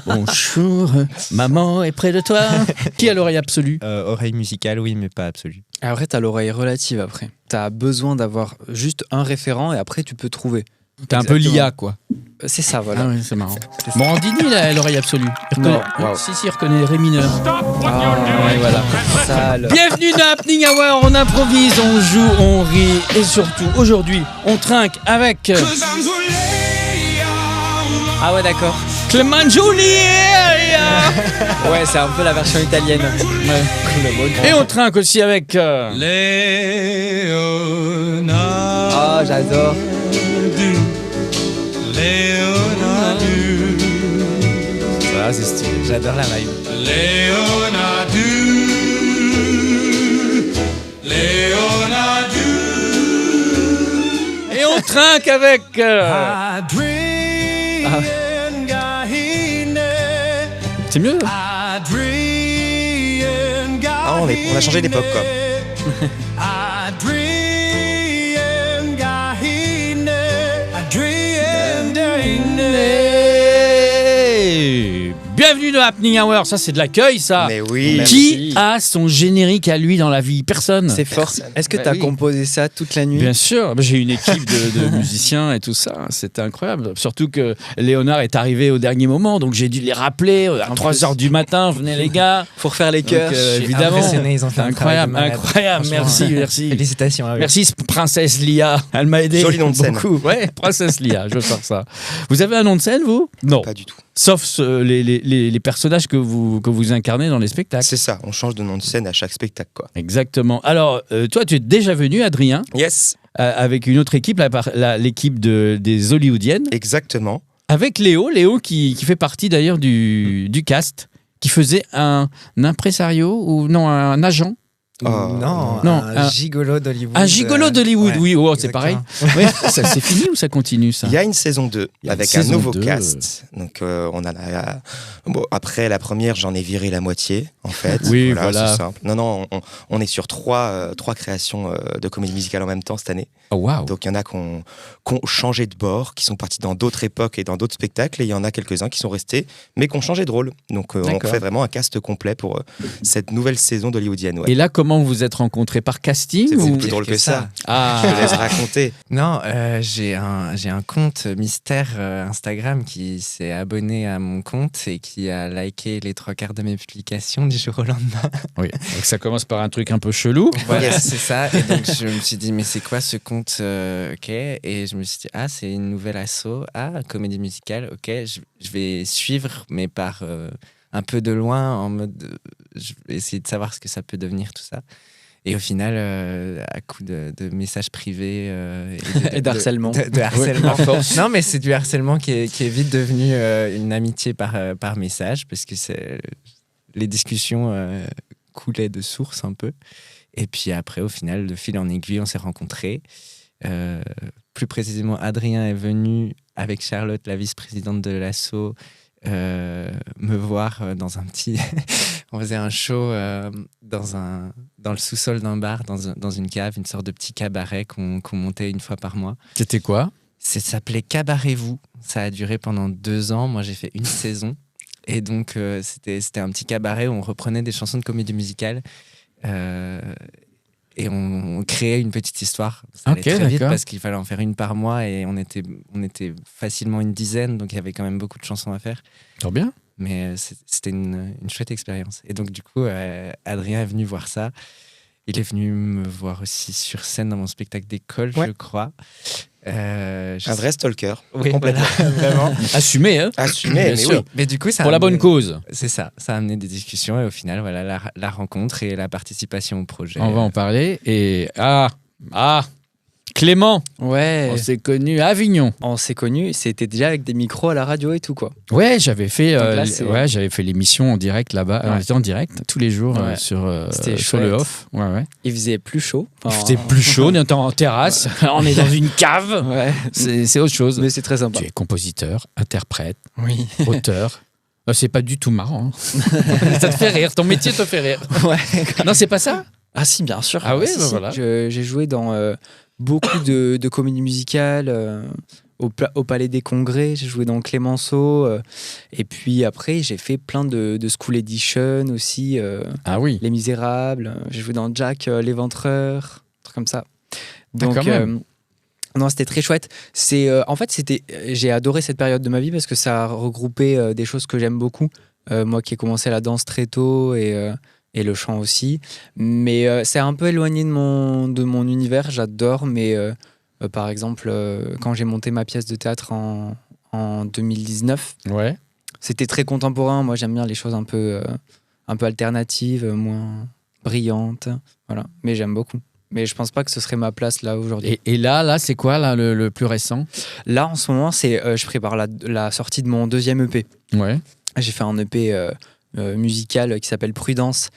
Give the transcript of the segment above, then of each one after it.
Bonjour, maman est près de toi. Qui a l'oreille absolue? Oreille musicale, oui, mais pas absolue. Après, t'as l'oreille relative après. T'as besoin d'avoir juste un référent et après, tu peux trouver. T'es un peu l'IA, quoi. C'est ça, voilà. Ah oui, c'est marrant. Morandini, il a l'oreille absolue. Il Non, reconnaît... wow. Si, il reconnaît les ré mineurs. Ouais, voilà. Sale. Bienvenue dans Happening Hour, on improvise, on joue, on rit et surtout, aujourd'hui, on trinque avec... Ah ouais, d'accord. Clément Giulia. Ouais, c'est un peu la version italienne. Ouais. Et on trinque aussi avec... Ah, j'adore. Ça, c'est stylé. J'adore la vibe. Et on trinque avec... C'est mieux. Ah, on a changé d'époque, quoi. Bienvenue dans Happening Hour, ça c'est de l'accueil ça. Mais oui. Qui a son générique à lui dans la vie? Personne. C'est fort. Est-ce que Bah t'as oui. composé ça toute la nuit? Bien sûr, j'ai une équipe de musiciens et tout ça, c'était incroyable. Surtout que Léonard est arrivé au dernier moment, donc j'ai dû les rappeler à 3h du matin, venez les gars. Faut refaire les cœurs. Donc, évidemment, Ils ont fait un incroyable, travail de malade. incroyable, merci, Franchement, merci. Félicitations à eux. Merci princesse Lia, elle m'a aidé Joli nom de scène. beaucoup. Ouais, princesse Lia, je veux faire ça. Vous avez un nom de scène vous? Non. Pas du tout. Sauf les personnages que vous incarnez dans les spectacles. C'est ça, on change de nom de scène à chaque spectacle, quoi. Exactement. Alors, toi, tu es déjà venu, Adrien, Yes, avec une autre équipe, l'équipe des Hollywoodiennes, exactement. avec Léo qui fait partie d'ailleurs du cast, qui faisait un impresario ou non, un agent. Oh. Non, Non, un gigolo d'Hollywood. Un gigolo d'Hollywood, ouais, oui, oh, c'est pareil. exactement. Ouais, ça c'est fini ou ça continue ça? Il y a une saison 2 Il y a une avec un saison nouveau 2. cast. Donc, on en a. Bon, après la première, j'en ai viré la moitié, en fait. Oui, voilà. C'est simple. Non, on est sur trois créations de comédie musicale en même temps cette année. Oh, waouh. Donc, il y en a qui ont changé de bord, qui sont partis dans d'autres époques et dans d'autres spectacles. Et il y en a quelques-uns qui sont restés, mais qui ont changé de rôle. Donc, on D'accord. fait vraiment un cast complet pour cette nouvelle saison d'Hollywoodienne. Ouais. Et là, comment vous vous êtes rencontrés? Par casting C'est ou... plus drôle que ça. Ah. Je te laisse raconter. Non, j'ai un compte mystère Instagram qui s'est abonné à mon compte et qui a liké les 3/4 de mes publications du jour au lendemain. Oui, donc ça commence par un truc un peu chelou. Voilà, Yes. c'est ça. Et donc, je me suis dit, mais c'est quoi ce compte OK. Et je me suis dit, ah, c'est une nouvelle asso. Ah, comédie musicale. OK, je vais suivre, mais par un peu de loin, en mode. Je vais essayer de savoir ce que ça peut devenir, tout ça. Et au final, à coup de messages privés Et d'harcèlement. de harcèlement. Non, mais c'est du harcèlement qui est vite devenu une amitié par message, parce que les discussions coulaient de source un peu. Et puis après, au final, de fil en aiguille, on s'est rencontrés. Plus précisément, Adrien est venu avec Charlotte, la vice-présidente de l'asso, me voir dans un petit... On faisait un show dans le sous-sol d'un bar, dans une cave, une sorte de petit cabaret qu'on montait une fois par mois. C'était quoi? Ça s'appelait Cabaret-vous. Ça a duré pendant 2 ans. Moi, j'ai fait une saison. Et donc, c'était un petit cabaret où on reprenait des chansons de comédie musicale. Et on créait une petite histoire. Ça allait très vite parce qu'il fallait en faire une par mois et on était facilement une dizaine, donc il y avait quand même beaucoup de chansons à faire. Trop bien. Mais c'était une chouette expérience. Et donc du coup, Adrien est venu voir ça. Il est venu me voir aussi sur scène dans mon spectacle d'école, je crois. Un vrai stalker. Oui, complètement. voilà, vraiment. Assumé, hein? Assumé, Bien mais sûr. oui. Mais du coup, ça Pour la bonne cause. C'est ça. Ça a amené des discussions et au final, voilà, la rencontre et la participation au projet. On va en parler. Et Clément, Ouais. on s'est connus à Avignon. On s'est connus, c'était déjà avec des micros à la radio et tout, quoi. Ouais, j'avais fait, Donc là, c'est- j'avais fait l'émission en direct là-bas. Ouais. On était en direct tous les jours Ouais. sur C'était sur le chouette. off. Ouais. Il faisait plus chaud. Il faisait plus chaud, on était en terrasse, on est dans une cave. Ouais. C'est autre chose. Mais c'est très sympa. Tu es compositeur, interprète, Oui. auteur. C'est pas du tout marrant. Hein. Ça te fait rire, ton métier te fait rire. Ouais. Non, c'est pas ça? Ah si, bien sûr. Ah oui, Si, bah si. voilà. J'ai joué dans beaucoup de comédies musicales au Palais des Congrès, j'ai joué dans Clémenceau. Et puis après, j'ai fait plein de School Edition aussi. Ah oui. Les Misérables. J'ai joué dans Jack l'Éventreur, un truc comme ça. Donc, quand même. non, c'était très chouette. En fait, j'ai adoré cette période de ma vie parce que ça a regroupé des choses que j'aime beaucoup. Moi qui ai commencé la danse très tôt et le chant aussi. Mais c'est un peu éloigné de mon univers. J'adore, mais par exemple, quand j'ai monté ma pièce de théâtre en 2019, Ouais. c'était très contemporain. Moi, j'aime bien les choses un peu alternatives, moins brillantes. Voilà. Mais j'aime beaucoup. Mais je pense pas que ce serait ma place là aujourd'hui. Et là, c'est quoi là, le plus récent? Là, en ce moment, je prépare la sortie de mon 2e EP. Ouais. J'ai fait un EP musical qui s'appelle Prudence.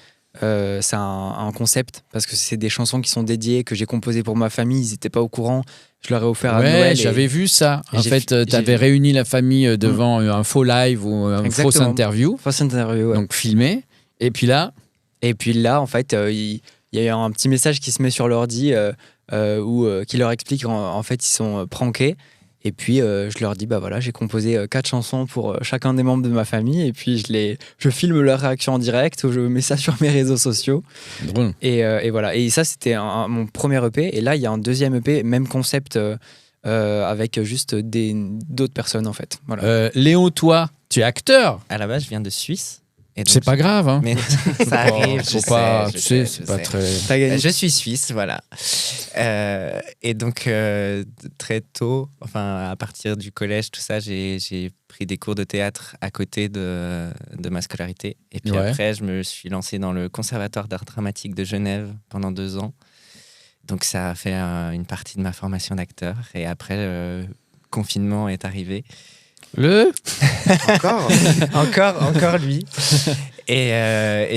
C'est un concept parce que c'est des chansons qui sont dédiées, que j'ai composées pour ma famille. Ils n'étaient pas au courant. Je leur ai offert à Noël. J'avais vu ça. En j'ai- fait, tu avais réuni la famille devant un faux live ou une fausse Exactement. interview, Fausse interview, ouais. donc filmé. Et puis là, En fait, il y a eu un petit message qui se met sur l'ordi qui leur explique en fait ils sont prankés. Et puis je leur dis bah voilà, j'ai composé 4 chansons pour chacun des membres de ma famille et puis je filme leur réaction en direct ou je mets ça sur mes réseaux sociaux. drôle. Et voilà. Et ça c'était mon premier EP. Et là il y a un 2e EP, même concept avec juste d'autres personnes en fait. Voilà. Léon, toi, tu es acteur. À la base, je viens de Suisse. Et donc, C'est pas grave, hein. Mais ça arrive, Faut je pas, sais, tu je sais, sais, c'est je pas sais. très. T'as gagné. Je suis suisse, voilà. Et donc, très tôt, enfin, à partir du collège, tout ça, j'ai pris des cours de théâtre à côté de ma scolarité. Et puis Ouais. après, je me suis lancé dans le Conservatoire d'art dramatique de Genève pendant 2 ans. Donc, ça a fait une partie de ma formation d'acteur. Et après, le confinement est arrivé. Encore Encore lui. Et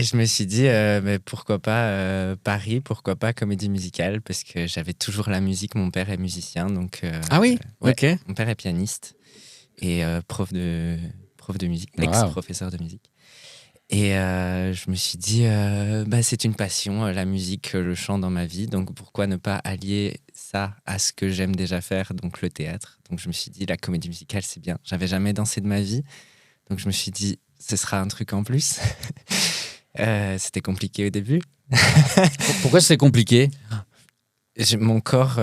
je me suis dit, mais pourquoi pas Paris, pourquoi pas comédie musicale, parce que j'avais toujours la musique. Mon père est musicien, donc. Ah oui, ouais, ok. mon père est pianiste et prof de musique, Wow. ex-professeur de musique. Et je me suis dit, c'est une passion, la musique, le chant dans ma vie, donc pourquoi ne pas allier ça à ce que j'aime déjà faire, donc le théâtre. Donc je me suis dit, la comédie musicale, c'est bien. J'avais jamais dansé de ma vie, donc je me suis dit, ce sera un truc en plus. C'était compliqué au début. Pourquoi c'est compliqué? Mon corps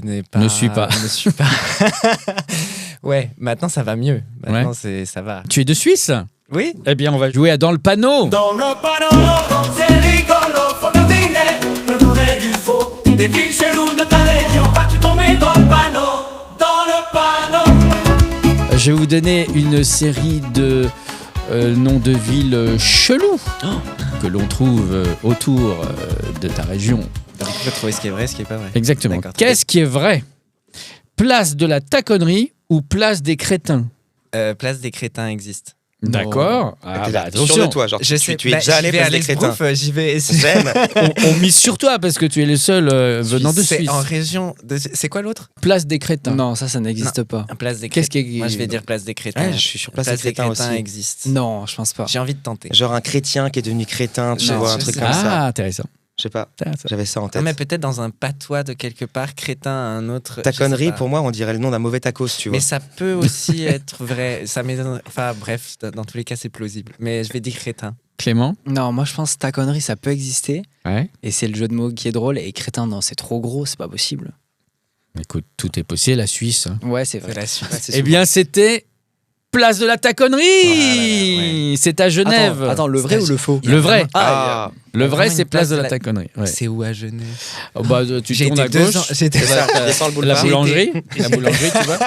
n'est pas... Ne suit pas. Ne suit pas. Ouais, maintenant ça va mieux. Maintenant ça va. Tu es de Suisse? Oui. Eh bien, on va jouer à Dans le panneau. Dans le panneau, c'est rigolo, faut deviner le vrai du faux. Des filles cheloues de ta région, vas-tu tomber dans le panneau? Dans le panneau. Je vais vous donner une série de noms de villes chelous que l'on trouve autour de ta région. Donc, on peut trouver ce qui est vrai, ce qui est pas vrai. Exactement. D'accord, très Qu'est-ce qui est vrai? Place de la Taconnerie ou place des Crétins? Place des crétins existe. D'accord. T'es Ah, là, bah, sûr attention. de toi, genre Je tu sais, es déjà allé j'y vais place à des crétins. l'Esbrouf, j'y vais. J'aime. On mise sur toi parce que tu es le seul venant de C'est Suisse. en région. C'est quoi l'autre? Place des Crétins. Non, ça n'existe pas. Place des Qu'est-ce crétins. qui est- Moi, je vais dire place des crétins. Ouais, je suis sur place des crétins aussi. existe. Non, je pense pas. J'ai envie de tenter. Genre un chrétien qui est devenu crétin, tu Non, vois, un je truc sais comme ça. Ah, intéressant. Je sais pas, Intéressant. j'avais ça en Non, tête. mais peut-être dans un patois de quelque part, crétin à un autre. Ta je sais connerie, pas. pour moi, on dirait le nom d'un mauvais tacos, tu vois. Mais ça peut aussi être vrai. Ça m'étonne. Enfin, bref, dans tous les cas, c'est plausible. Mais je vais dire crétin. Clément? Non, moi je pense que ta connerie ça peut exister Ouais. et c'est le jeu de mots qui est drôle et crétin non, c'est trop gros, c'est pas possible. Écoute, tout est possible, la Suisse. hein. Ouais, c'est C'est vrai. la suite. Eh bien, c'était place de la Taconnerie. ouais. C'est à Genève. Attends, le vrai ou le faux? Le vrai. Ah, Le vrai, vraiment c'est une place place de de la la- Taconnerie. Ouais. C'est où à Genève? Oh, bah, tu J'ai tournes à été 2 gauche. ans. J'étais c'est ça, tu descends le La boulevard. boulangerie, la boulangerie, tu vois.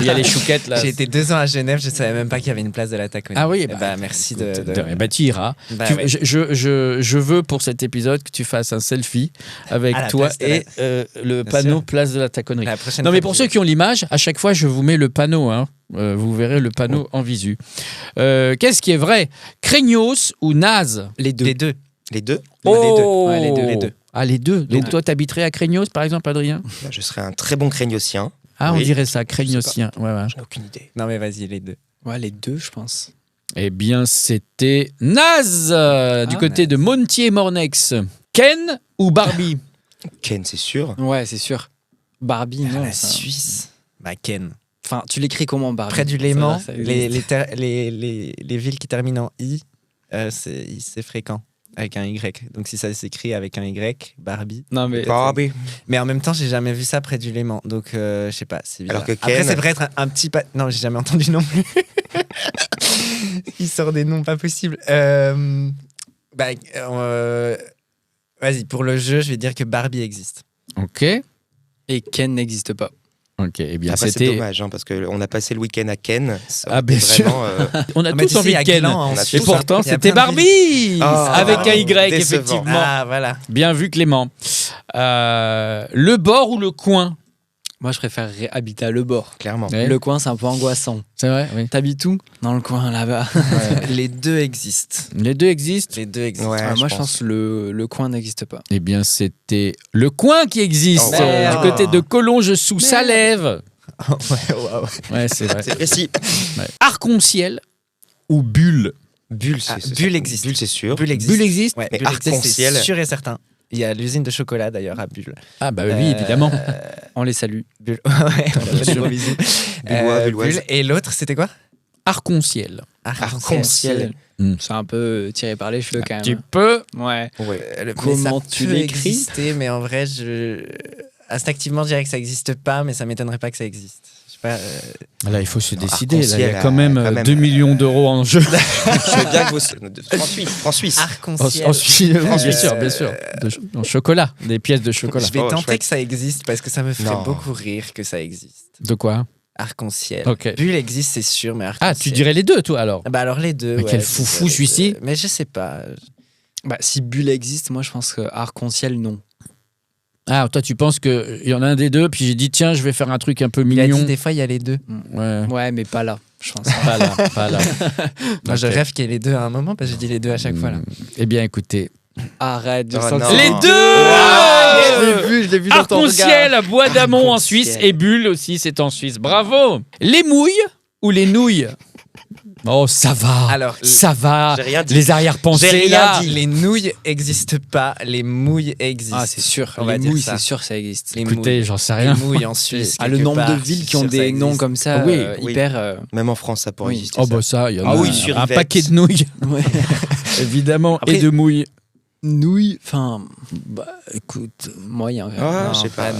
Il y a les chouquettes là. J'ai été 2 ans à Genève, je savais même pas qu'il y avait une place de la Taconnerie. Ah oui, Eh bah, bah, merci écoute, de... Eh ben, tu iras. Bah, Tu- ouais. je veux pour cet épisode que tu fasses un selfie avec À la toi place de la- et le Bien panneau sûr. place de la Taconnerie. La prochaine Non, mais fois pour que ceux qui ont l'image, à chaque fois, je vous mets le panneau. Hein. Vous verrez le panneau en visu. Qu'est-ce qui est vrai? Craignos ou naze? Les deux. Les deux. Les deux, Oh Ouais, les deux, les deux. Ah, les deux. Donc, deux. toi, t'habiterais à Craignos, par exemple, Adrien? bah, je serais un très bon craignocien. Ah, on Oui. dirait ça, Craignosien. Ouais, ouais. J'en ai aucune idée. Non, mais vas-y, les deux. Ouais, les deux, je pense. Eh bien, c'était naze du côté de Montier-Mornex. Ken ou Barbie? Ken, c'est sûr. Ouais, c'est sûr. Barbie, non. la ça- Suisse. Bah, Ken. Enfin, tu l'écris comment, Barbie? Près du Léman, Ça existe. les villes qui terminent en I, c'est fréquent. Avec un Y. Donc si ça s'écrit avec un Y, Barbie. Non, mais. Barbie. Mais en même temps, j'ai jamais vu ça près du Léman. Donc je sais pas, c'est bizarre. Alors que Après, Ken- c'est peut-être un petit pas. Non, j'ai jamais entendu non plus. Il sort des noms pas possibles. Vas-y, pour le jeu, je vais dire que Barbie existe. Ok. Et Ken n'existe pas. Ok, eh bien Après, c'est c'était. dommage, hein, parce qu'on a passé le week-end à Ken. Ça Ah, aurait été bien sûr. vraiment, On a Ah, mais tous tu sais, envie il y a de Ken. Gland, en On a Et Suisse, tous- pourtant, il y a c'était plein de villes. Barbie Ah, avec un Y, décevant. effectivement. Ah, voilà. Bien vu, Clément. Le bord ou le coin? Moi, je préférerais habiter à Le Bord. Clairement. Ouais. Le coin, c'est un peu angoissant. C'est vrai, oui. T'habites où? Dans le coin, là-bas. Les deux existent. Les deux existent. Les deux existent. Ouais, Moi, je pense que le coin n'existe pas. Eh bien, c'était le coin qui existe Oh, merde. du côté de Collonges sous Salève. Ouais, c'est vrai. C'est précis. Ouais. Arc-en-ciel ou bulle? Bulle, Ah, c'est Bulle existe. Bulle, c'est sûr. Bulle existe. Bulle existe. Ouais, Mais Bulle existe, arc-en-ciel. c'est sûr et certain. Il y a l'usine de chocolat d'ailleurs à Bulle. Ah bah oui, évidemment. On les salue. Bulle. Ouais, on fait des gros bisous. Bullois, bulloise. Bulle. Et l'autre, c'était quoi? Arc-en-ciel. Arc-en-ciel. C'est un peu tiré par les cheveux quand Tu même. peux. Ouais. Ouais. Comment Mais ça tu peut l'écris? exister, mais en vrai, instinctivement, je dirais que ça n'existe pas, mais ça m'étonnerait pas que ça existe. Je sais pas. Là, il faut se décider. Là, il y Arc-en-ciel, a quand même 2 millions d'euros en jeu. Je veux bien que vous. En Suisse. Arc-en-ciel. Bien sûr, bien sûr. En chocolat, des pièces de chocolat. Je vais Oh, tenter chouette. que ça existe parce que ça me ferait Non. beaucoup rire que ça existe. De quoi? Arc-en-ciel. Ok. Bulle existe, c'est sûr, mais arc-en-ciel. Ah, tu dirais les deux, toi, alors? Ah bah alors les deux. Mais ouais, quel je foufou, dirais les celui-ci. deux. Mais je sais pas. Bah, si Bulle existe, moi, je pense que Arc-en-ciel, non. Ah, toi, tu penses qu'il y en a un des deux, puis j'ai dit, tiens, je vais faire un truc un peu Il a dit mignon. des fois il y a les deux. Ouais. Ouais, mais pas là, je pense. Pas là, pas là. Moi je Ok. rêve qu'il y ait les deux à un moment parce que je dis les deux à chaque fois là. Eh bien, écoutez. Arrête, je Oh, sens que non. c'est- Les Oh. deux Je l'ai vu dans ton regard. Arc-en-ciel à Bois d'Amont en Arc-en-ciel. Suisse et Bulle aussi, c'est en Suisse. Bravo. Les mouilles ou les nouilles? Oh, ça va. Alors, ça va. J'ai rien dit. Les arrière-pensées, J'ai rien là. dit. Les nouilles existent pas, les mouilles existent. Ah, c'est sûr. On va Les dire mouilles, ça. c'est sûr, ça existe. Les Écoutez, mouilles. j'en sais Les rien. mouilles en Suisse. Ah, le quelque nombre part, de villes je qui ont suis sûr des que ça noms existe. comme ça, Oui, oui. hyper. Même en France, ça pourrait Oui. exister. Oh, ça. bah ça, il y en a Ah oui, un sur paquet de nouilles, Ouais. évidemment, Après- et de mouilles. Nouilles, enfin, bah, écoute, moyen. Ah, Non, je sais pas.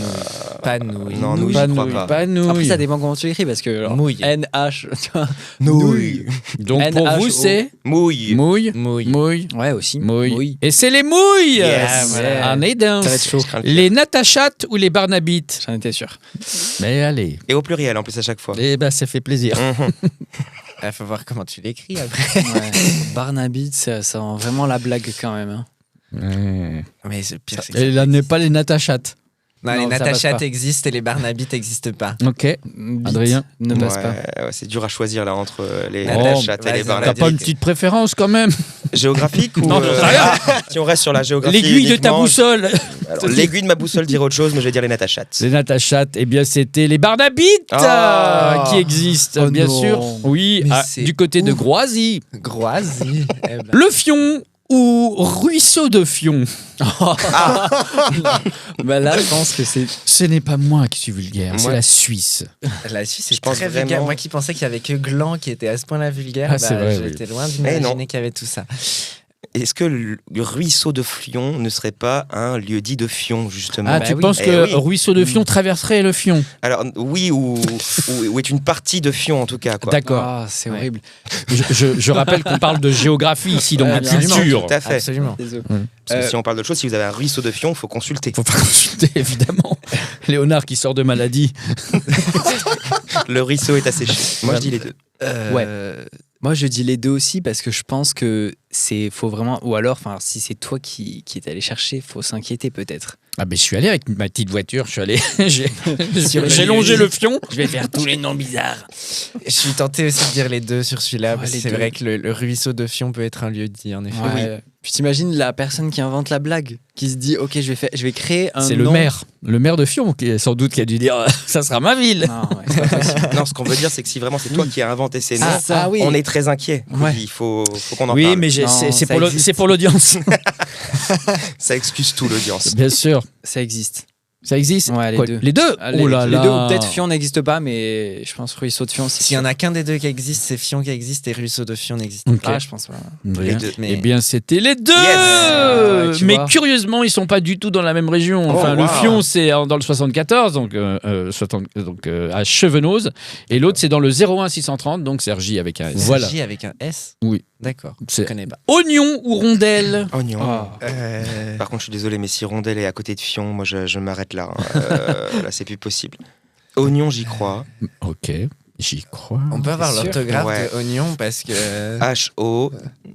Pas nouilles. Non, nouilles, Pas je crois nouilles, pas. pas nouilles. Après, ça dépend comment tu l'écris parce que alors, Mouille. NH, tu vois. Nouilles. Donc pour NHO. vous, c'est Mouille. mouille, Mouille. mouille, Ouais, aussi. mouille. Et c'est les mouilles. Yes. Voilà. Un édin. Ça va être chaud. Je crains le pire. Les natachates ou les barnabites? J'en étais sûr. Mais allez. Et au pluriel en plus à chaque fois. Eh ben, ça fait plaisir. Mhm. Il faut voir comment tu l'écris après. Ouais. Barnabite, ça sent vraiment la blague quand même. Hein. Ouais. Mais le pire, c'est que Et là, n'est pas les natachates. Non, Non, les ça passe natachates pas. existent et les barnabites n'existent pas. Ok. Bite Adrien ne passe Ouais, pas. ouais, c'est dur à choisir là entre les Oh, natachates et vas-y, les T'as barnabites. pas une petite préférence quand même? Géographique ou Non, j'en sais rien. si on reste sur la géographie L'aiguille de ta uniquement, boussole. alors, l'aiguille de ma boussole dirait autre chose, mais je vais dire les natachates. Les natachates, eh bien, c'était les barnabites Ah. qui existent, Oh bien non. sûr. Oui, Mais ah, c'est du côté de ouf. Groisy. Groisy. Eh ben. Le Fion ou ruisseau de Fion? Bah là, je pense que c'est. Ce n'est pas moi qui suis vulgaire, c'est Moi- la Suisse. La Suisse, Je c'est pense très vraiment- vulgaire. Moi qui pensais qu'il y avait que Gland qui était à ce point-là vulgaire, Ah, c'est vrai, oui. j'étais loin Eh d'imaginer qu'il y avait tout ça. Est-ce que le ruisseau de Fion ne serait pas un lieu-dit de Fion, justement Ah, bah tu oui. penses Eh que oui. ruisseau de Fion traverserait le Fion? Alors, oui, ou est une partie de Fion, en tout cas. Quoi. D'accord. Ah, c'est Ouais. horrible. Je rappelle qu'on parle de géographie ici, donc Ouais, de bien sûr. culture. Tout à fait. Absolument. Désolé. Parce que si on parle d'autre chose, si vous avez un ruisseau de Fion, il faut consulter. Faut pas consulter, évidemment. Léonard qui sort de maladie. Le ruisseau est asséché. Moi, je dis les deux. Ouais. Moi, je dis les deux aussi parce que je pense que faut vraiment. Ou alors, enfin, si c'est toi qui est allé chercher, faut s'inquiéter peut-être. Ah ben je suis allé avec ma petite voiture, je suis allé, Sur le j'ai lieu longé dit. le Fion. Je vais faire tous les noms bizarres. Je suis tenté aussi de dire les deux sur celui-là, Ouais, parce que les c'est deux. vrai que le ruisseau de Fion peut être un lieu dit, en effet. Ouais. Puis t'imagines la personne qui invente la blague, qui se dit, ok, je vais créer un. C'est nom. le maire de Fion qui est sans doute qui a dû dire ça sera ma ville. Non, ouais, c'est pas possible. Non, ce qu'on veut dire, c'est que si vraiment c'est toi qui as inventé ces noms, Ah, oui. on est très inquiet. Ouais. Il faut qu'on en Oui, parle. mais Non, c'est ça c'est pour l'audience. Ça excuse tout l'audience. Bien sûr. Ça existe. Ça existe Ouais, les Quoi, deux. Les deux Ah, Oh là les là. deux, ou peut-être Fion n'existe pas, mais je pense Ruisseau de Fion. S'il y en a qu'un des deux qui existe, c'est Fion qui existe et Ruisseau de Fion n'existe Ok. Ah, je pense pas. Bien. deux. Mais- Eh bien, c'était les deux. Yes. Tu Mais vois. curieusement, ils sont pas du tout dans la même région. Enfin, Oh, le wow. Fion, c'est dans le 74, donc à Chevenoz, et l'autre, c'est dans le 01 630, donc Sergi avec un S. Voilà. J avec un S. Oui. D'accord. Je C'est connais pas. oignon ou rondelle. Oignon. Ah. Par contre, je suis désolé, mais si Rondelle est à côté de Fion, moi je m'arrête là. Là, c'est plus possible. Oignon, j'y crois. Ok, j'y crois. On peut avoir sûr. l'orthographe Ouais. de oignon parce que.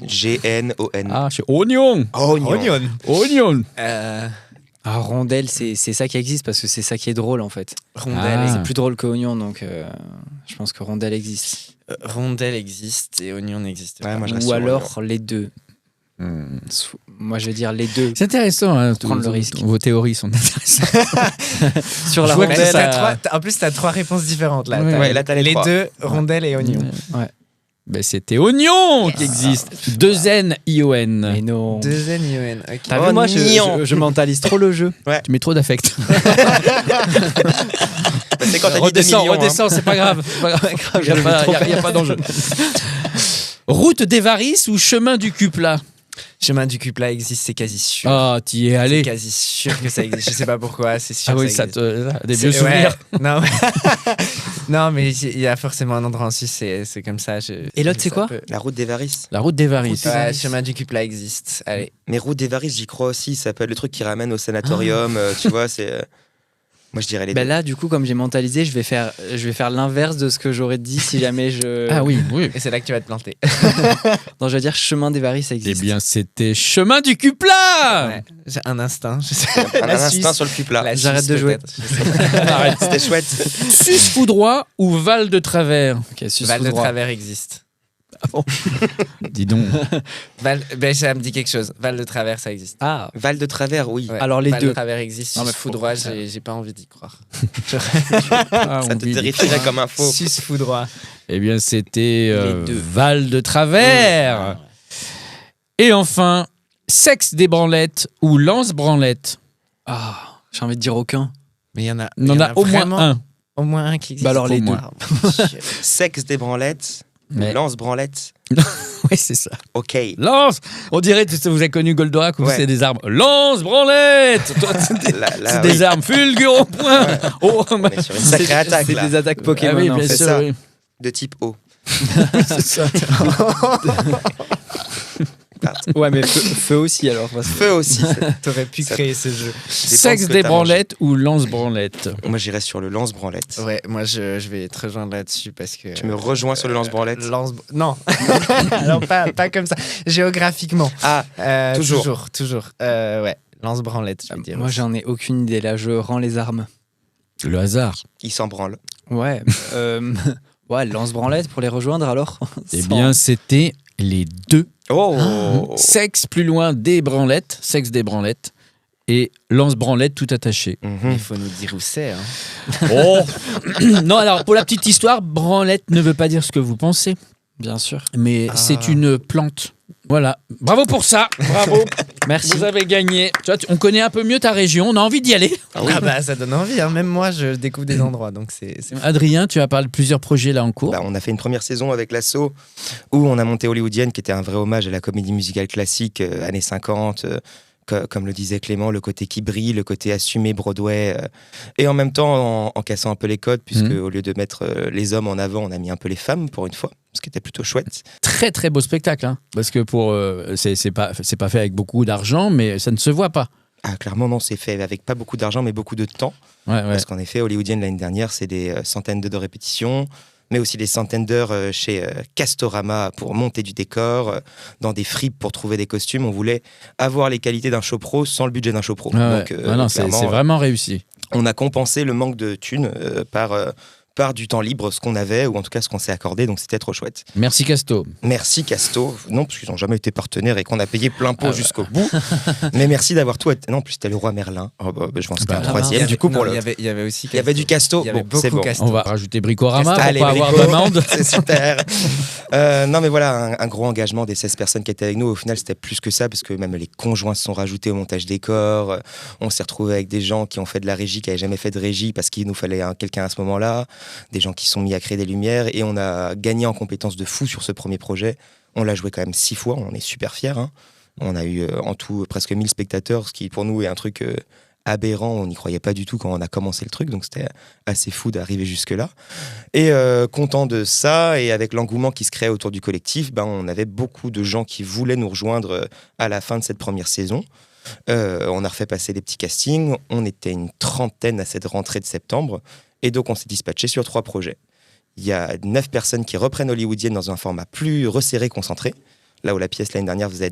H-O-G-N-O-N. Ah, c'est oignon. Oignon. Oignon. Ah, rondelle, c'est ça qui existe parce que c'est ça qui est drôle en fait. Rondelle, Ah. C'est plus drôle que oignon, donc je pense que rondelle existe. Rondelle existe et oignon n'existe Ouais, pas. moi, je reste Ou sur alors les deux. Moi, je vais dire les deux. C'est intéressant. Hein, Prendre le risque. Vos théories sont intéressantes. Sur la Je vois que rondelle, ça- En plus, t'as 3 réponses différentes là. Ouais. T'as Ouais, là, t'as les les trois. deux, rondelle et oignon. Ben, c'était oignon qui existe. 2 N-I-O-N. mais non. Deux N-I-O-N. Ok. T'as Oh, vu, moi, niant. je mentalise trop le jeu. Tu mets trop d'affect. C'est quand t'as dit 2 Redescends, millions. redescends, c'est pas grave. C'est pas grave. Il n'y a pas d'enjeu. Route des Varices ou chemin du Cupla? Chemin du Cupla existe, c'est quasi sûr. Ah, t'y es C'est allé. quasi sûr que ça existe. Je sais pas pourquoi, c'est sûr. Ah oui, que ça existe. te. Des vieux C'est- souvenirs. ouais. Non, mais... non, mais il y a forcément un endroit en Suisse, c'est comme ça. Et l'autre, c'est ça quoi peut- La route des Varices. La route des Varices. Ouais, chemin du Cupla existe. Allez. Mais route des Varices, j'y crois aussi. Ça peut être le truc qui ramène au sanatorium. Tu vois, c'est. Moi, je dirais les Ben deux. là, du coup, comme j'ai mentalisé, je vais faire l'inverse de ce que j'aurais dit si jamais je. Ah oui, oui. Et c'est là que tu vas te planter. Non, je vais dire chemin des Varices, ça Eh existe. bien, c'était chemin du Cupla. Ouais. J'ai un instinct. Je sais. Un La instinct Suisse. sur le Cupla. La J'arrête Suisse, de jouer. peut-être. Je sais pas. Arrête. C'était chouette. Sus Foudroy ou Val de Travers? Ok, sus Val de foudroy. Travers existe. Dis donc. Ben, ça me dit quelque chose. Val de Travers, ça existe. Ah, Val de Travers, oui. Ouais. Alors, les Val deux. de Travers existe. Non, mais Sus Foudroy, j'ai pas envie d'y croire. Ah, Ça on te dit- terrifierait comme info. Sus Foudroy. Eh bien, c'était Les deux. Val de Travers. Et enfin, sexe des branlettes ou lance-branlette? ah, j'ai envie de dire aucun. Mais il y en a. On en a au moins vraiment un. Au moins un qui existe. Bah alors, les Au deux. moins. Sexe des branlettes. Mais- Lance-branlette. Oui, c'est ça. Ok. Lance. On dirait, vous avez connu Goldorak où Ouais. c'est des armes. Lance-branlette. Toi, c'est des, Là, c'est des armes. Fulgure au point. Oh, On est sur une sacrée attaque, C'est là. des attaques ah Pokémon. oui, en bien fait. sûr. ça. Oui. De type O. C'est ça. Ouais, mais feu aussi alors. parce que- Feu aussi. T'aurais pu Ça- créer ce jeu. Sexe que des t'as branlettes ou lance-branlette? Moi, j'irais sur le lance-branlette. Ouais, moi je vais te rejoindre là-dessus parce que. Tu me rejoins sur le lance-branlette. Non, alors pas comme ça. Géographiquement. Ah, toujours. Toujours. Ouais, lance-branlette, je veux dire. Moi, j'en ai aucune idée. Là, je rends les armes. Le hasard. il s'en branle. Ouais. Ouais, lance-branlette pour les rejoindre alors. Eh Sans- bien, c'était les deux. Oh Sexe plus loin des branlettes, sexe des branlettes, et lance-branlette tout attaché. Mhm. Il faut nous dire où c'est. Hein. Oh Non, alors pour la petite histoire, branlette ne veut pas dire ce que vous pensez, Bien sûr. mais Ah. c'est une plante. Voilà. Bravo pour ça. Bravo. Merci. Vous avez gagné. Tu vois, on connaît un peu mieux ta région. On a envie d'y aller. Ah bah ça donne envie. Hein. Même moi, je découvre des endroits, donc c'est. Adrien, tu as parlé de plusieurs projets là en cours. Bah, on a fait une première saison avec l'assaut où on a monté Hollywoodienne, qui était un vrai hommage à la comédie musicale classique années 50. Comme le disait Clément, le côté qui brille, le côté assumé Broadway, et en même temps en cassant un peu les codes, puisque au lieu de mettre les hommes en avant, on a mis un peu les femmes pour une fois, ce qui était plutôt chouette. Très très beau spectacle, hein, parce que pour c'est pas fait avec beaucoup d'argent, mais ça ne se voit pas. Ah, clairement, non, c'est fait avec pas beaucoup d'argent, mais beaucoup de temps. Ouais, ouais. Parce qu'en effet, Hollywoodienne, l'année dernière, c'est des centaines d'heures de répétition, mais aussi des centaines d'heures chez Castorama pour monter du décor, dans des fripes pour trouver des costumes. On voulait avoir les qualités d'un show pro sans le budget d'un show pro. Ouais, Donc, ouais. Non, c'est clairement, vraiment réussi. on a compensé le manque de thunes par par du temps libre, ce qu'on avait, ou en tout cas ce qu'on s'est accordé, donc c'était trop chouette. Merci Casto. Merci Casto, non, parce qu'ils n'ont jamais été partenaires et qu'on a payé plein pot jusqu'au bout, mais merci d'avoir tout... Non, en plus c'était le roi Merlin, je pense que c'était un troisième, du coup pour le... Il y avait aussi Il y avait du Casto, Il y avait bon, c'est beaucoup bon. Casto. On va rajouter Bricorama pour Allez, pas avoir Brico, d'amende. c'est super. Non mais voilà, un gros engagement des 16 personnes qui étaient avec nous. Au final, c'était plus que ça, parce que même les conjoints se sont rajoutés au montage décor. On s'est retrouvé avec des gens qui ont fait de la régie, qui n'avaient jamais fait de régie, parce qu'il nous fallait quelqu'un à ce moment-là. Des gens qui sont mis à créer des lumières. Et on a gagné en compétences de fou sur ce premier projet. On l'a joué quand même 6 fois, on est super fiers. Hein. On a eu en tout presque 1000 spectateurs, ce qui pour nous est un truc... aberrant, on n'y croyait pas du tout quand on a commencé le truc, donc c'était assez fou d'arriver jusque-là. Et content de ça, et avec l'engouement qui se créait autour du collectif, on avait beaucoup de gens qui voulaient nous rejoindre à la fin de cette première saison. On a refait passer des petits castings, on était une trentaine à cette rentrée de septembre, et donc on s'est dispatché sur 3 projets. Il y a 9 personnes qui reprennent Hollywoodienne dans un format plus resserré, concentré, là où la pièce l'année dernière faisait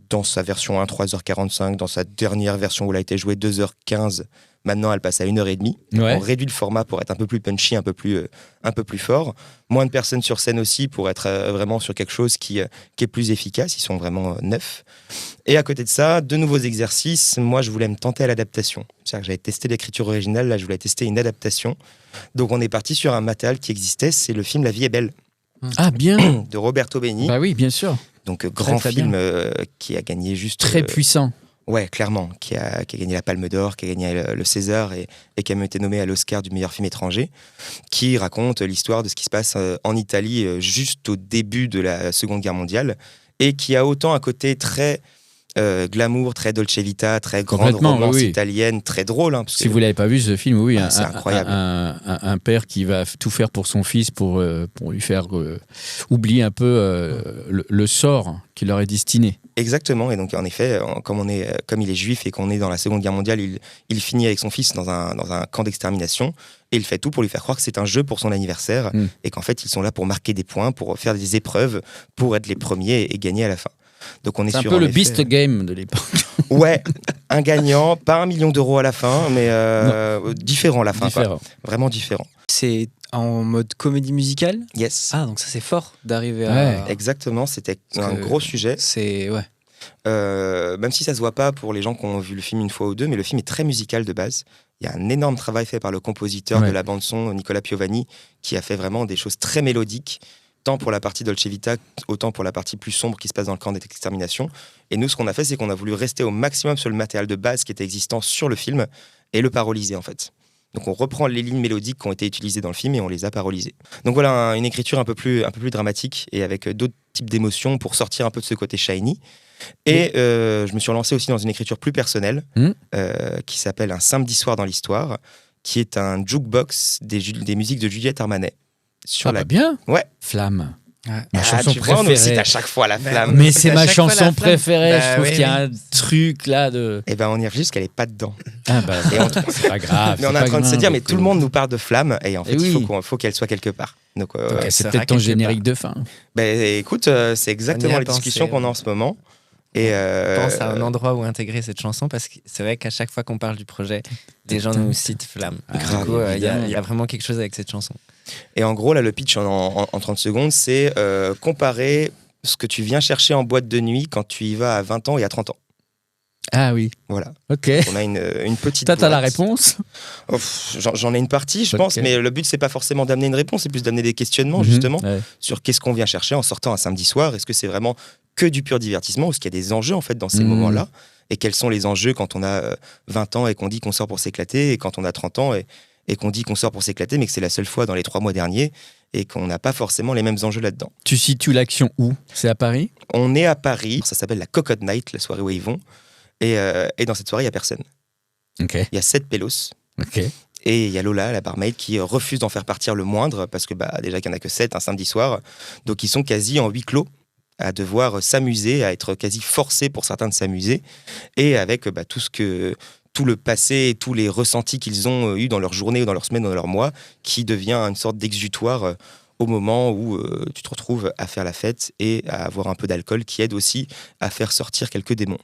dans sa version 1, 3h45, dans sa dernière version où elle a été jouée 2h15, maintenant elle passe à 1h30. Ouais. On réduit le format pour être un peu plus punchy, un peu plus fort. Moins de personnes sur scène aussi pour être vraiment sur quelque chose qui est plus efficace. Ils sont vraiment 9. Et à côté de ça, 2 nouveaux exercices. Moi, je voulais me tenter à l'adaptation. C'est-à-dire que j'avais testé l'écriture originale, là je voulais tester une adaptation. Donc on est parti sur un matériel qui existait, c'est le film La vie est belle Ah bien. de Roberto Benigni. Bah oui, bien sûr. Donc grand très film qui a gagné juste... Très puissant. Ouais, clairement, qui a gagné la Palme d'Or, qui a gagné le César et qui a même été nommé à l'Oscar du meilleur film étranger, qui raconte l'histoire de ce qui se passe en Italie juste au début de la Seconde Guerre mondiale, et qui a autant un côté très glamour, très Dolce Vita, très grande Complètement, romance oui. italienne, très drôle. Parce Si que... vous l'avez pas vu ce film, oui, c'est incroyable. Un père qui va tout faire pour son fils pour lui faire oublier un peu le sort qui leur est destiné. Exactement, et donc en effet, comme il est juif et qu'on est dans la Seconde Guerre mondiale, il finit avec son fils dans un camp d'extermination, et il fait tout pour lui faire croire que c'est un jeu pour son anniversaire, et qu'en fait ils sont là pour marquer des points, pour faire des épreuves, pour être les premiers et gagner à la fin. Donc on est C'est un sur peu le effet, Beast Game de l'époque. Ouais, un gagnant, pas 1 million d'euros à la fin, mais différent à la fin, Différent. quoi. Vraiment différent. C'est en mode comédie musicale. Yes. Ah, donc ça c'est fort d'arriver Ouais. à... Exactement, c'était Parce un que gros sujet. C'est... Ouais. Même si ça se voit pas pour les gens qui ont vu le film une fois ou deux, mais le film est très musical de base. Il y a un énorme travail fait par le compositeur de la bande-son, Nicolas Piovani, qui a fait vraiment des choses très mélodiques, tant pour la partie Dolce Vita, autant pour la partie plus sombre qui se passe dans le camp d'extermination. Et nous, ce qu'on a fait, c'est qu'on a voulu rester au maximum sur le matériel de base qui était existant sur le film et le paroliser, en fait. Donc on reprend les lignes mélodiques qui ont été utilisées dans le film et on les a parolisées. Donc voilà, une écriture un peu plus dramatique et avec d'autres types d'émotions pour sortir un peu de ce côté shiny. Et je me suis relancé aussi dans une écriture plus personnelle qui s'appelle Un samedi soir dans l'histoire, qui est un jukebox des musiques de Juliette Armanet. Sur bien. Ouais. Flamme. Ouais. Ma chanson tu vois, on préférée. cite à chaque fois la flamme. Mais c'est à ma chaque fois la chanson flamme. préférée. Bah je trouve oui, qu'il y a oui. un truc là de. Et ben on y revient jusqu'elle est pas dedans. Ah bah, Et on- c'est pas grave. Mais on est en train de se dire, mais tout le monde nous parle de flamme et en fait, Eh oui. il faut qu'elle soit quelque part. Donc, Ouais, c'est sera peut-être ton quelque générique de fin. ben, écoute, c'est exactement On y a les discussions pensé, qu'on a en ce moment. Et pense à un endroit où intégrer cette chanson parce que c'est vrai qu'à chaque fois qu'on parle du projet, des gens nous citent Flamme. Ah, Du coup, il y évidemment. a vraiment quelque chose avec cette chanson. Et en gros, là, le pitch en 30 secondes, c'est comparer ce que tu viens chercher en boîte de nuit quand tu y vas à 20 ans et à 30 ans. Ah oui. Voilà. Ok. On a une petite T'as la boîte. réponse. Oh, j'en ai une partie, je pense, Ok. mais le but, c'est pas forcément d'amener une réponse, c'est plus d'amener des questionnements, Mhm. justement, Ouais. sur qu'est-ce qu'on vient chercher en sortant un samedi soir. Est-ce que c'est vraiment que du pur divertissement ou est-ce qu'il y a des enjeux, en fait, dans ces Mhm. moments-là? Et quels sont les enjeux quand on a 20 ans et qu'on dit qu'on sort pour s'éclater, et quand on a 30 ans et qu'on dit qu'on sort pour s'éclater, mais que c'est la seule fois dans les 3 mois derniers et qu'on n'a pas forcément les mêmes enjeux là-dedans. Tu situes l'action où? C'est à Paris? On est à Paris, ça s'appelle la Cocotte Night, la soirée où ils vont, et dans cette soirée, il n'y a personne. Ok. Il y a 7 pélos, Ok. et il y a Lola, la barmaid, qui refuse d'en faire partir le moindre, parce que déjà qu'il n'y en a que 7 un samedi soir, donc ils sont quasi en huis clos, à devoir s'amuser, à être quasi forcés pour certains de s'amuser, et avec tout le passé et tous les ressentis qu'ils ont eu dans leur journée, ou dans leur semaine, ou dans leur mois, qui devient une sorte d'exutoire au moment où tu te retrouves à faire la fête et à avoir un peu d'alcool qui aide aussi à faire sortir quelques démons.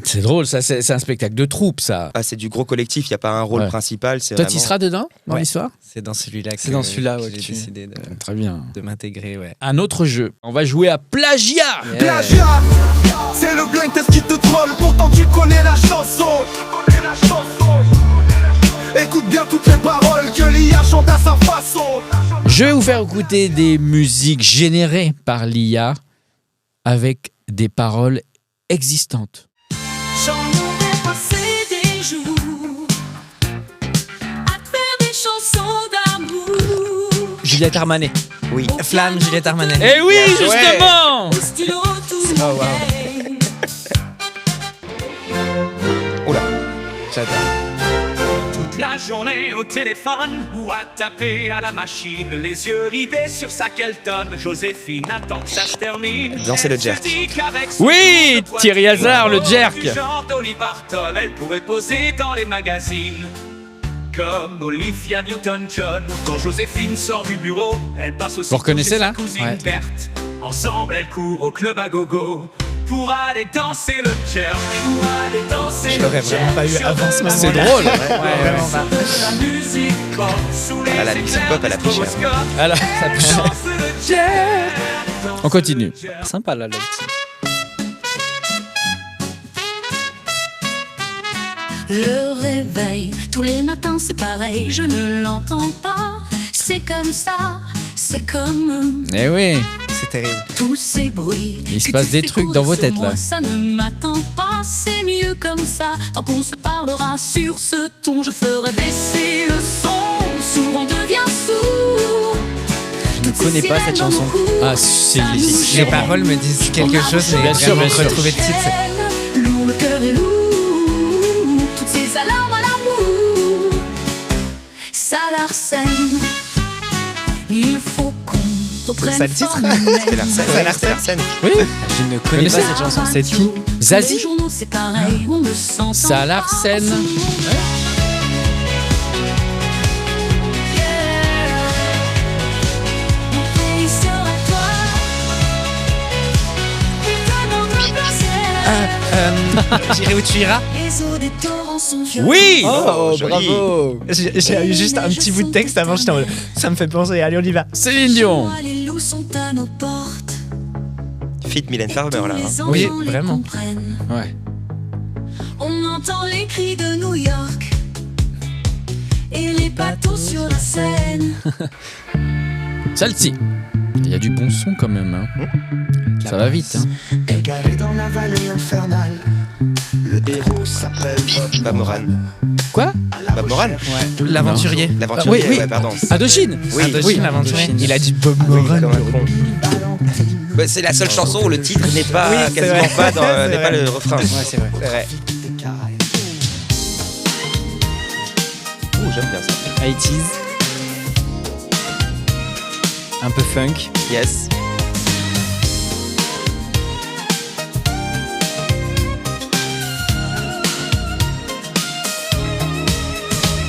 C'est drôle, ça, c'est un spectacle de troupe, ça. Ah, c'est du gros collectif, il n'y a pas un rôle Ouais. principal. C'est Toi, vraiment... tu seras dedans dans Ouais. l'histoire? C'est dans celui-là que C'est dans celui-là, ouais, j'ai que tu- décidé Très bien. de m'intégrer, ouais. Un autre jeu. On va jouer à Plagiat. Plagiat, c'est le blind test qui te troll, pourtant tu connais la chanson. Écoute bien toutes les paroles que l'IA chante à sa façon. Je vais vous faire écouter des musiques générées par l'IA avec des paroles existantes. J'en aurais passé des jours à te faire des chansons d'amour. Juliette Armanet. Oui. Flamme, Juliette Armanet. Eh oui, justement. Au stylo tout Oh, wow. fait. J'adore. Toute la journée au téléphone ou à taper à la machine, les yeux rivés sur sa Kelton. Joséphine attend que ça se termine. Danser le Elle se jerk. dit qu'avec son Oui, tour de Thierry poitrine, Hazard, le jerk. du genre Dolly Parton, elle pourrait poser dans les magazines. Comme Olivia Newton-John. Quand Joséphine sort du bureau, elle passe aussi. Vous reconnaissez, là? Cousine Ouais. Berthe. Ensemble, elles courent au club à gogo pour aller danser le jerk. Pour aller danser Je l'aurais le jerk vraiment pas eu sur avant de ce la C'est moment-là. drôle. Vraiment pas. la musique pop sous les Ah, la musique pop, elle a plus cher. Alors, ça peut- On continue. Sympa là, le petit. Le réveil, tous les matins c'est pareil, je ne l'entends pas. C'est comme ça, c'est comme Eh oui. C'est terrible. tous ces bruits. Il se que passe tu des fais trucs courir dans vos sur têtes, moi, là. Ça ne m'attend pas, c'est mieux comme ça. Tant qu'on se parlera sur ce ton, je ferai baisser le son. Souvent on devient sourd. Je ne connais pas cette chanson. Ah, c'est Les paroles me disent quelque chose, mais Bien sûr, vraiment bien sûr. retrouver le titre, c'est- Lourd, le cœur est lourd. Toutes ces alarmes à l'amour. Ça l'arsène. Il faut qu'on reprenne ça le titre forme C'est la humaine. scène. Ça a l'air C'est la scène. Oui. Je ne connais pas cette chanson. C'est qui? Zazie. Les journaux, c'est pareil, on ne s'entend Ça pas. l'arsène. Mon pays sera toi. Putain, non, non, non, J'irai où tu iras. les eaux des torrents sont violentes. Oui. Oh, joli. bravo. J'ai eu juste un petit bout de texte avant, j'étais en mode, ça me fait penser, allez, on y va. Céline Dion. Moi, les loups sont à nos portes. Fit Mylène Farmer là. Les hein. Oui, enfants les vraiment. comprennent. Ouais. On entend les cris de New York et les bateaux sur la Seine. Celle-ci. Il y a du bon son quand même. Hein. Ça va vite. Hein. Égaré dans la vallée infernale, le héros s'appelle Bob Moran. Quoi? Bob Moran. L'aventurier. L'aventurier, Oui, oui. ouais, pardon. Indochine. Oui, Indochine, l'aventurier. Indochine. Il a dit Bob Oui, Moran. comme un con. Bah, c'est la seule chanson où le titre n'est pas Oui, c'est quasiment vrai. pas dans C'est n'est pas vrai. le refrain. Ouais, c'est vrai. C'est vrai. Ouh, j'aime bien ça. 80s. Un peu funk. Yes.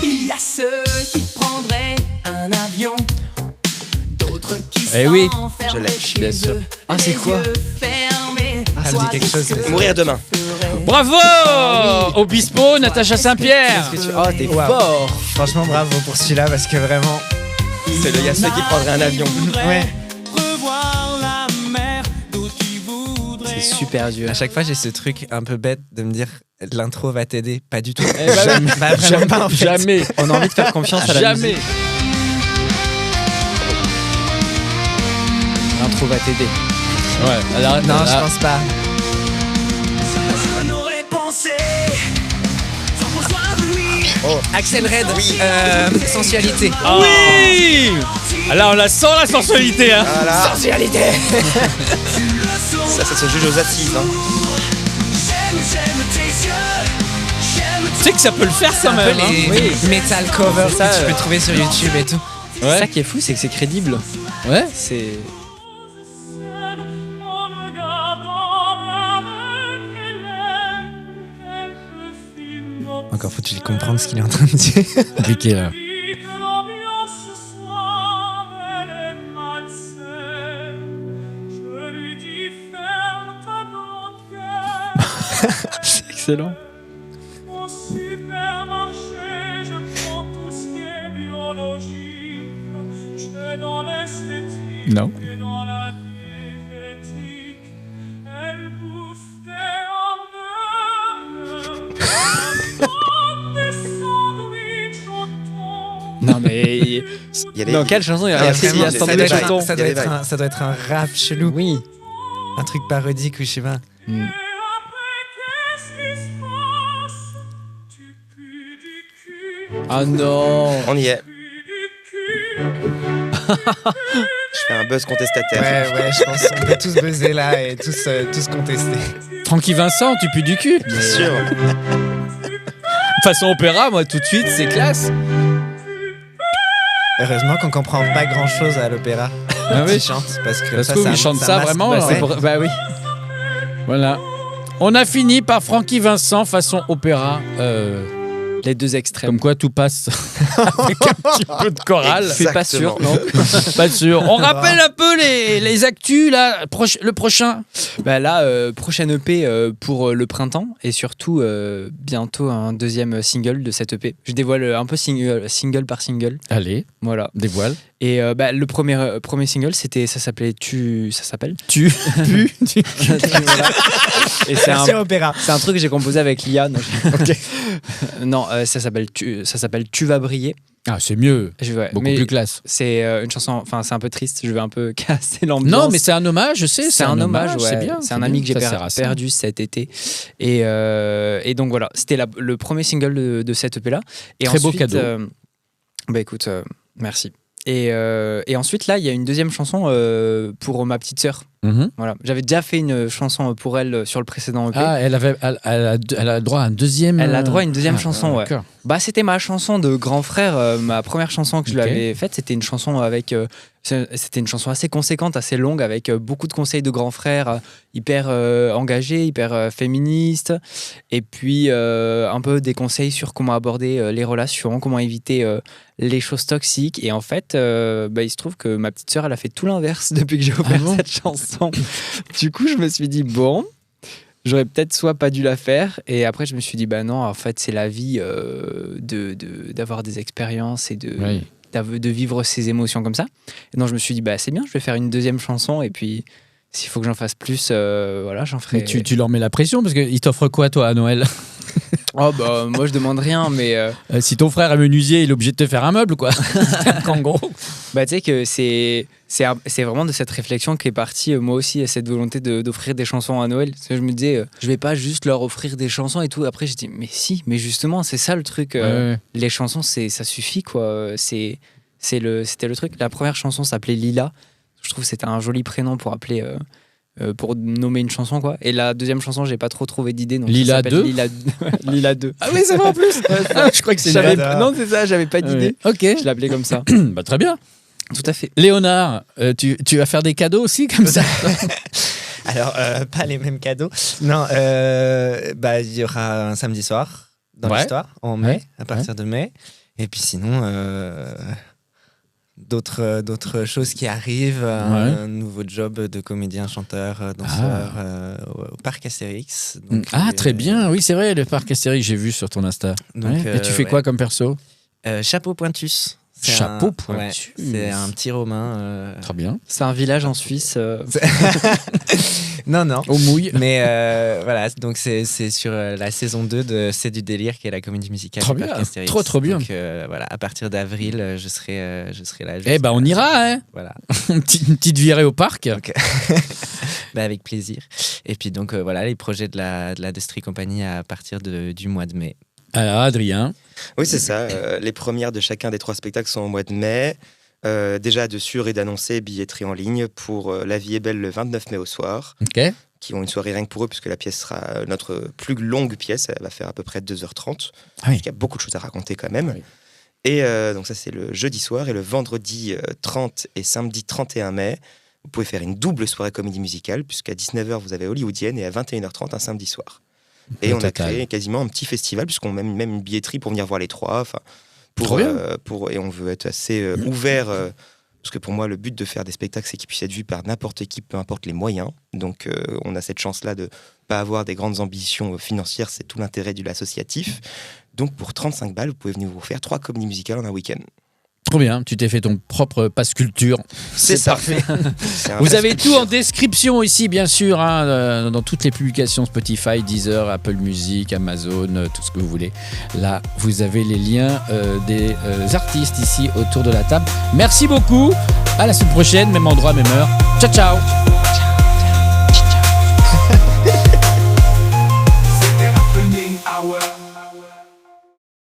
Il y a ceux qui prendraient un avion, d'autres qui Eh oui, je l'ai, s'enfermeraient bien chez sûr. eux, Ah, c'est les quoi yeux fermés. Ah, ça me dit quelque chose. Mourir demain. Bravo. Obispo, Natacha Saint-Pierre. Oh, t'es Wow. fort. Franchement, bravo pour celui-là, parce que vraiment. C'est le Yassé qui prendrait un avion. Ouais. Revoir la mer d'où tu voudrais. C'est super dur. À chaque fois, j'ai ce truc un peu bête de me dire l'intro va t'aider. Pas du tout. Eh ben, Jamais, bah, vraiment pas en fait. Jamais. On a envie de faire confiance à la Jamais. musique. L'intro va t'aider. Ouais. Alors, Non, je là, pense pas. On aurait pensé, sans besoin de lui. Axel Red, sensualité. Ah oui. Alors on la sent la sensualité. Hein. Voilà. Sensualité. Ça se juge aux assises. Hein. J'aime tes yeux. J'aime Tu sais que ça peut le faire C'est quand un peu même. Hein. les metal covers Ça, que tu peux trouver sur YouTube et tout. Ouais. Ça qui est fou, c'est que c'est crédible. Ouais. C'est. Encore faut-il comprendre ce qu'il est en train de dire. Compliqué là. Excellent. Au supermarché, je prends tout ce qui est biologique. Je vais dans l'esthétique Non. et dans la diététique. Elle bouffe des hamburgers, des sandwichs au thon. Non, mais. Il y a des- Dans quelle chanson il y a Ah, un c'est- sandwich c'est- au ça doit thon être un- Ça Il y doit, a être des un, ça doit être un rap chelou. Oui. Un truc parodique ou je sais pas. Et après, qu'est-ce qui se passe? Tu pues du cul. Ah non. On y est. Puis du cul. Je fais un buzz contestataire. Ouais, je pense qu'on peut tous buzzer là et tous contester. Francky Vincent, tu pues du cul. Bien sûr. Façon opéra, moi, tout de suite, c'est classe. Heureusement qu'on comprend pas grand chose à l'opéra. Ah oui. Ils chantent parce que Parce que oui, ils chantent ça masque- vraiment. Bah, alors. c'est Pour- Bah oui. Voilà. On a fini par Francky Vincent façon opéra. Les deux extrêmes. Comme quoi tout passe avec un petit peu de chorale. Je suis pas sûr, Exactement. non. Pas sûr. On rappelle un peu les actus là. Le prochain. Bah là, prochaine EP pour le printemps et surtout bientôt un deuxième single de cette EP. Je dévoile un peu single par single. Allez, Voilà. dévoile. Et bah, le premier single, ça s'appelle Tu. Voilà. Et c'est un, Version opéra. c'est un truc que j'ai composé avec Lia. Non, non, ça s'appelle Tu vas briller. Ah, c'est mieux. Ouais, Beaucoup mais plus classe. c'est une chanson, enfin c'est un peu triste, je vais un peu casser l'ambiance. Non, mais c'est un hommage, je sais. C'est un hommage, ouais. c'est bien. C'est un ami que j'ai Ça sert à ça. perdu cet été. Et donc voilà, c'était le premier single de cette EP là. Et Très beau ensuite, cadeau. Bah écoute, merci. Et ensuite là, il y a une deuxième chanson pour ma petite sœur. Mhm. Voilà, j'avais déjà fait une chanson pour elle sur le précédent EP. Ah, elle a droit à un deuxième. Elle a droit à une deuxième Ah, chanson, ouais. d'accord. Bah, c'était ma chanson de grand frère, ma première chanson que je lui Ok. avais faite. C'était une chanson c'était une chanson assez conséquente, assez longue, avec beaucoup de conseils de grand frère, hyper engagé, hyper féministe, et puis un peu des conseils sur comment aborder les relations, comment éviter les choses toxiques. Et en fait, bah, il se trouve que ma petite sœur, elle a fait tout l'inverse depuis que j'ai ouvert bon cette chanson. Du coup, je me suis dit bon. J'aurais peut-être soit pas dû la faire, et après je me suis dit bah non, en fait c'est la vie d'avoir des expériences et Oui. de vivre ses émotions comme ça. Et donc je me suis dit bah c'est bien, je vais faire une deuxième chanson, et puis s'il faut que j'en fasse plus, voilà, j'en ferai. Mais tu leur mets la pression parce qu'ils t'offrent quoi toi à Noël? Oh bah moi je demande rien, mais Si ton frère est menuisier, il est obligé de te faire un meuble quoi. En gros. bah tu sais que c'est vraiment de cette réflexion qu'est partie moi aussi cette volonté d'offrir des chansons à Noël. Parce que je me disais je vais pas juste leur offrir des chansons et tout. Après j'ai dit mais si, mais justement c'est ça le truc. Ouais. Les chansons, ça suffit quoi. C'était le truc. La première chanson s'appelait Lila. Je trouve que c'était un joli prénom pour appeler, pour nommer une chanson quoi. Et la deuxième chanson, j'ai pas trop trouvé d'idée. Donc ça Lila s'appelle 2? Lila 2. Ah oui, c'est vrai en plus. Ah, je crois que c'est une J'avais- vanne. non, c'est ça. J'avais pas d'idée. Ok. Je l'appelais comme ça. Bah, très bien. Tout à fait. Léonard, tu vas faire des cadeaux aussi comme ça? Alors, pas les mêmes cadeaux. Non, bah, il y aura un samedi soir dans Ouais. l'histoire, en mai, Ouais. à partir de mai. Et puis sinon, d'autres choses qui arrivent. Un nouveau job de comédien, chanteur, danseur au parc Astérix. Donc, Ah, très bien. Oui, c'est vrai, le parc Astérix, j'ai vu sur ton Insta. Donc, Ouais. Et tu fais quoi comme perso? Chapeau Pointus. C'est Chapeau un- Pointus. ouais, c'est un petit romain. Très bien. C'est un village en Suisse. Non, non. Au mouille. Mais voilà, donc c'est sur la saison 2 de C'est du délire, qui est la comédie musicale. Trop du parc bien, Astérix. trop bien. Donc voilà, à partir d'avril, je serai là. Eh ben, on ira, hein. Voilà, Une petite virée au parc. bah, avec plaisir. Et puis donc voilà, les projets de la Destry Company à partir du mois de mai. Alors, Adrien. Oui, c'est ça. Les premières de chacun des 3 spectacles sont au mois de mai. Déjà de sûr et d'annoncer billetterie en ligne pour La vie est belle le 29 mai au soir, Ok. qui ont une soirée rien que pour eux, puisque la pièce sera notre plus longue pièce. Elle va faire à peu près 2h30. Ah oui. Il y a beaucoup de choses à raconter quand même. Oui. Et donc ça, c'est le jeudi soir. Et le vendredi 30 et samedi 31 mai, vous pouvez faire une double soirée comédie musicale, puisqu'à 19h, vous avez Hollywoodienne et à 21h30, un samedi soir. Et Le on a total. créé quasiment un petit festival, puisqu'on met même une billetterie pour venir voir les 3. Enfin, Trop bien. et on veut être assez ouvert Parce que pour moi, le but de faire des spectacles, c'est qu'ils puissent être vus par n'importe qui, peu importe les moyens. Donc, on a cette chance-là de pas avoir des grandes ambitions financières. C'est tout l'intérêt de l'associatif. Donc, pour 35 balles, vous pouvez venir vous faire 3 comédies musicales en un week-end. Trop bien, tu t'es fait ton propre passe culture. C'est ça. Parfait. C'est un Vous passe avez culture. tout en description ici, bien sûr, hein, dans toutes les publications Spotify, Deezer, Apple Music, Amazon, tout ce que vous voulez. Là, vous avez les liens des artistes ici autour de la table. Merci beaucoup. À la semaine prochaine, même endroit, même heure. Ciao, ciao.